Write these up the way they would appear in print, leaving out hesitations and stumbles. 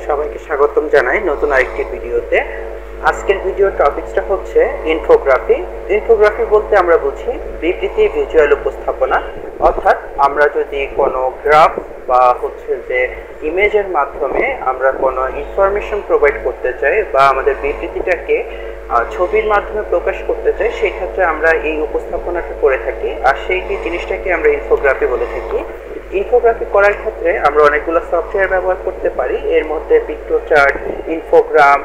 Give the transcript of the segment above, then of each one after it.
সবাইকে স্বাগতম জানাই নতুন আরেকটি ভিডিওতে। আজকের ভিডিওর টপিকসটা হচ্ছে ইনফোগ্রাফি। ইনফোগ্রাফি বলতে আমরা বুঝি বিবৃতি ভিজুয়াল উপস্থাপনা, অর্থাৎ আমরা যদি কোনো গ্রাফ বা হচ্ছে যে ইমেজের মাধ্যমে আমরা কোনো ইনফরমেশন প্রোভাইড করতে চাই বা আমাদের বিবৃতিটাকে ছবির মাধ্যমে প্রকাশ করতে চাই, সেই ক্ষেত্রে আমরা এই উপস্থাপনাটা করে থাকি, আর সেই জিনিসটাকে আমরা ইনফোগ্রাফি বলে থাকি। ইনফোগ্রাফি করার ক্ষেত্রে আমরা অনেকগুলো সফটওয়্যার ব্যবহার করতে পারি। এর মধ্যে পিক্টোচার্ট, ইনফোগ্রাম,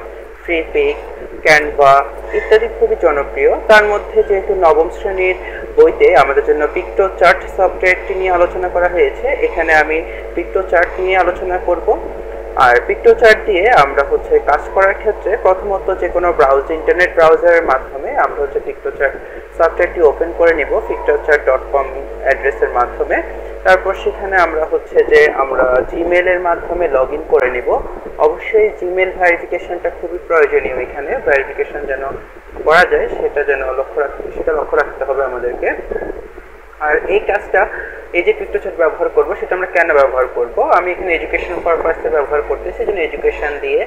ফ্রিপিক, ক্যানভা ইত্যাদি খুবই জনপ্রিয়। তার মধ্যে যেহেতু নবম শ্রেণীর বইতে আমাদের জন্য পিক্টোচার্ট সফটওয়্যারটি নিয়ে আলোচনা করা হয়েছে, এখানে আমি পিক্টোচার্ট নিয়ে আলোচনা করব। আর পিক্টোচার্ট দিয়ে আমরা কাজ করার ক্ষেত্রে প্রথমত যে কোনো ইন্টারনেট ব্রাউজারের মাধ্যমে আমরা পিক্টোচার্ট সফটওয়্যারটি ওপেন করে নিব pictochart.com অ্যাড্রেসের মাধ্যমে। তারপর সেখানে আমরা আমরা জিমেলের মাধ্যমে লগ ইন করে নিব। অবশ্যই জিমেল ভেরিফিকেশনটা খুবই প্রয়োজনীয়, এখানে ভেরিফিকেশন যেন করা যায় সেটা লক্ষ্য রাখতে হবে আমাদেরকে। আর এই কাজটা, এই যে পিক্টোচার্ট ব্যবহার করব সেটা আমরা কেন ব্যবহার করব, আমি এখানে এডুকেশন পারপাসে ব্যবহার করতেছি, সেজন্য এডুকেশন দিয়ে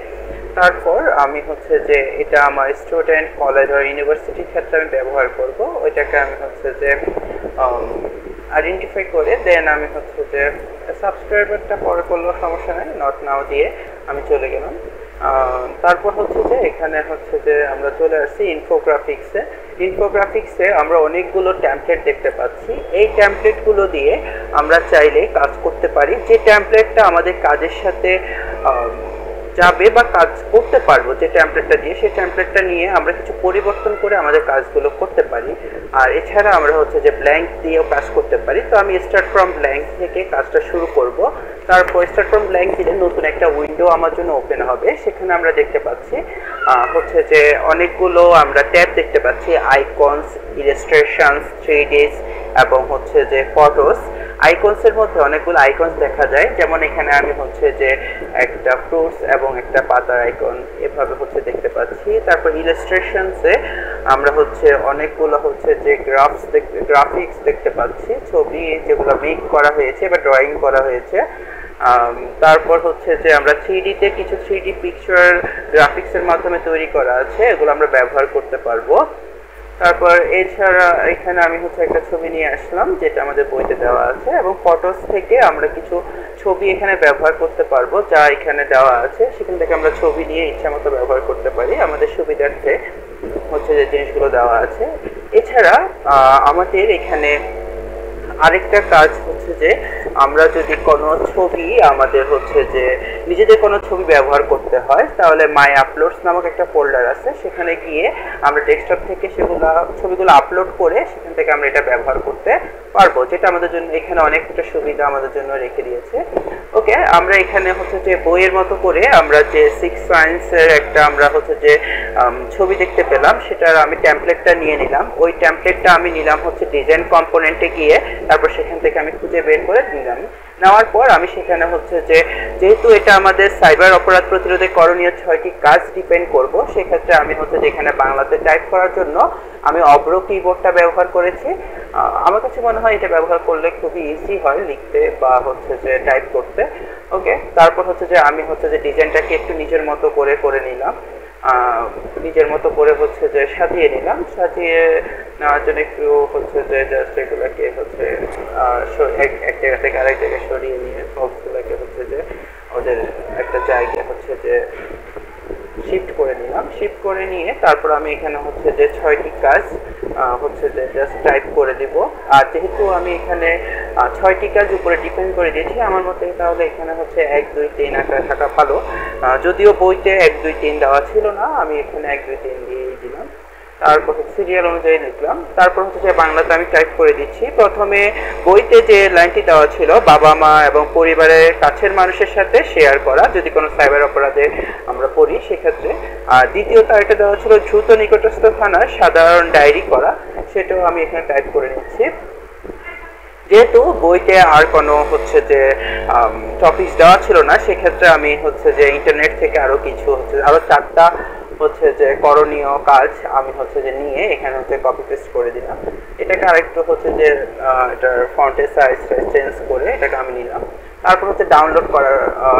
তারপর আমি যে এটা আমার স্টুডেন্ট, কলেজ আর ইউনিভার্সিটির ক্ষেত্রে আমি ব্যবহার করব, ওইটাকে আমি আইডেন্টিফাই করে দেন আমি সাবস্ক্রাইবারটা পরে করলেও সমস্যা নেই, নট নাও দিয়ে আমি চলে গেলাম। তারপর এখানে আমরা চলে আসছি ইনফোগ্রাফিক্সে। ইনফোগ্রাফিক্সে আমরা অনেকগুলো ট্যাম্পলেট দেখতে পাচ্ছি। এই ট্যাম্পলেটগুলো দিয়ে আমরা চাইলে কাজ করতে পারি। যে ট্যাম্পলেটটা আমাদের কাজের সাথে যাবে বা কাজ করতে পারবো, যে ট্যাম্পলেটটা দিয়ে, সেই ট্যাম্পলেটটা নিয়ে আমরা কিছু পরিবর্তন করে আমাদের কাজগুলো করতে পারি। আর এছাড়া আমরা যে ব্ল্যাঙ্ক দিয়েও কাজ করতে পারি। তো আমি স্টার্ট ফ্রম ব্ল্যাঙ্ক থেকে কাজটা শুরু করব। তারপর স্টার্ট ফ্রম ব্ল্যাঙ্ক দিলে নতুন একটা উইন্ডো আমার জন্য ওপেন হবে। সেখানে আমরা দেখতে পাচ্ছি অনেকগুলো আমরা ট্যাব দেখতে পাচ্ছি, আইকনস, ইলাস্ট্রেশনস, 3Ds এবং ফটোস। আইকনসের মধ্যে অনেকগুলো আইকনস দেখা যায়, যেমন এখানে আমি একটা ফ্রুটস এবং একটা পাতার আইকন এভাবে দেখতে পাচ্ছি। তারপর ইলাস্ট্রেশনসে আমরা অনেকগুলো গ্রাফিক্স দেখতে পাচ্ছি, ছবি যেগুলো মেক করা হয়েছে বা ড্রয়িং করা হয়েছে। তারপর আমরা 3Dতে কিছু 3D পিকচার গ্রাফিক্সের মাধ্যমে তৈরি করা আছে, এগুলো আমরা ব্যবহার করতে পারবো। তারপর এছাড়া এখানে আমি একটা ছবি নিয়ে আসলাম যেটা আমাদের বইতে দেওয়া আছে, এবং ফটোস থেকে আমরা কিছু ছবি এখানে ব্যবহার করতে পারবো যা এখানে দেওয়া আছে। সেখান থেকে আমরা ছবি নিয়ে ইচ্ছা মতো ব্যবহার করতে পারি, আমাদের সুবিধার্থে যে জিনিসগুলো দেওয়া আছে। এছাড়া আমাদের এখানে আরেকটা কাজ যে আমরা যদি কোনো ছবি আমাদের নিজেদের কোনো ছবি ব্যবহার করতে হয়, তাহলে মাই আপলোডস নামক একটা ফোল্ডার আছে, সেখানে গিয়ে আমরা ডেস্কটপ থেকে ছবিগুলো আপলোড করে সেখান থেকে আমরা এটা ব্যবহার করতে পারবো, যেটা আমাদের জন্য এখানে অনেকটা সুবিধা আমাদের জন্য রেখে দিয়েছে। ওকে, আমরা এখানে যে বইয়ের মতো করে আমরা যে 6 সায়েন্সের একটা আমরা ছবি দেখতে পেলাম, সেটার আমি টেমপ্লেটটা নিয়ে নিলাম। ওই টেমপ্লেটটা আমি নিলাম ডিজাইন কম্পোনেন্টে গিয়ে, তারপর সেখান থেকে আমি খুঁজে বের করে নিলাম। নেওয়ার পর আমি সেখানে যেহেতু এটা আমাদের সাইবার অপরাধ প্রতিরোধে করণীয় 6টি কাজ ডিপেন্ড করব, সেক্ষেত্রে আমি এখানে বাংলাতে টাইপ করার জন্য আমি অব্র কিবোর্ডটা ব্যবহার করেছি। আমার কাছে মনে হয় এটা ব্যবহার করলে খুবই ইজি হয় লিখতে বা টাইপ করতে। ওকে, তারপর আমি ডিজাইনটাকে একটু নিজের মতো করে নিলাম, নিজের মতো করে সাজিয়ে নিলাম। সাজিয়ে নেওয়ার জন্য একটু জাস্ট এগুলোকে এক জায়গা থেকে আরেক জায়গায় সরিয়ে নিয়ে বক্সগুলোকে ওদের একটা জায়গায় শিফট করে নিলাম। শিফট করে নিয়ে তারপর আমি এখানে 6টি কাজ জাস্ট টাইপ করে দিব। আর যেহেতু আমি এখানে 6টি কাজ উপরে ডিপেন্ড করে দিয়েছি আমার মতে, তাহলে এখানে 1, 2, 3 আকারে থাকা ভালো। যদিও বইতে 1, 2, 3 দেওয়া ছিল না, আমি এখানে 1, 2, 3 দিয়েই দিলাম। তারপর সিরিয়াল অনুযায়ী লিখলাম। তারপর বাংলাতে আমি টাইপ করে দিচ্ছি। প্রথমে বইতে যে লাইনটি দেওয়া ছিল, বাবা মা এবং পরিবারের কাছের মানুষের সাথে শেয়ার করা যদি কোনো সাইবার অপরাধে আমরা পড়ি সেক্ষেত্রে। আর দ্বিতীয়ত এটা দেওয়া ছিল দ্রুত নিকটস্থ থানার সাধারণ ডায়েরি করা, সেটাও আমি এখানে টাইপ করে নিচ্ছি। যেহেতু বইতে আর কোনো টপিকস দেওয়া ছিল না, সেক্ষেত্রে আমি ইন্টারনেট থেকে আরো কিছু আরো 4টা করণীয় কাজ আমি নিয়ে এখানে কপি পেস্ট করে দিলাম। এটাকে আরেকটু এটার ফন্টের সাইজটা চেঞ্জ করে এটাকে আমি নিলাম। তারপর হচ্ছে ডাউনলোড করার,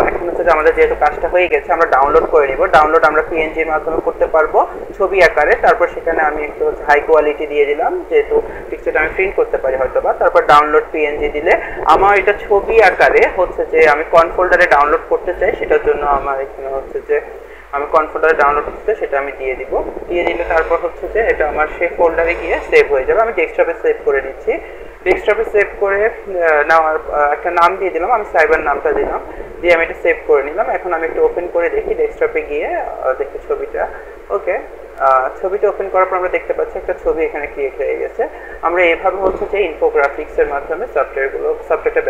এখন হচ্ছে যে আমাদের যেহেতু কাজটা হয়ে গেছে আমরা ডাউনলোড করে নিব। ডাউনলোড আমরা পিএনজির মাধ্যমে করতে পারবো ছবি আকারে। তারপর সেখানে আমি একটু হচ্ছে হাই কোয়ালিটি দিয়ে দিলাম, যেহেতু পিকচারটা আমি প্রিন্ট করতে পারি হয়তো বা। তারপর ডাউনলোড পিএনজি দিলে আমার এটা ছবি আকারে হচ্ছে যে আমি কন ফোল্ডারে ডাউনলোড করতে চাই, সেটার জন্য আমার এখানে হচ্ছে যে আমি কন ফোল্ডারে ডাউনলোড করতে সেটা আমি দিয়ে দিব। দিয়ে দিলে তারপর হচ্ছে যে এটা আমার সেই ফোল্ডারে গিয়ে সেভ হয়ে যাবে। আমি ডেস্কটপে সেভ করে নিচ্ছি। ডেস্কটপে সেভ করে নেওয়ার একটা নাম দিয়ে দিলাম, আমি সাইবার নামটা দিলাম, দিয়ে আমি এটা সেভ করে নিলাম। এখন আমি একটু ওপেন করে দেখি ডেস্কটপে গিয়ে দেখি ছবিটা। ওকে, ছবিটা ওপেন করার পর আমরা দেখতে পাচ্ছি একটা ছবি এখানে ক্রিয়েট হয়ে গেছে। আমরা এভাবে হচ্ছে যে ইনফোগ্রাফিক্সের মাধ্যমে সফটওয়্যারটা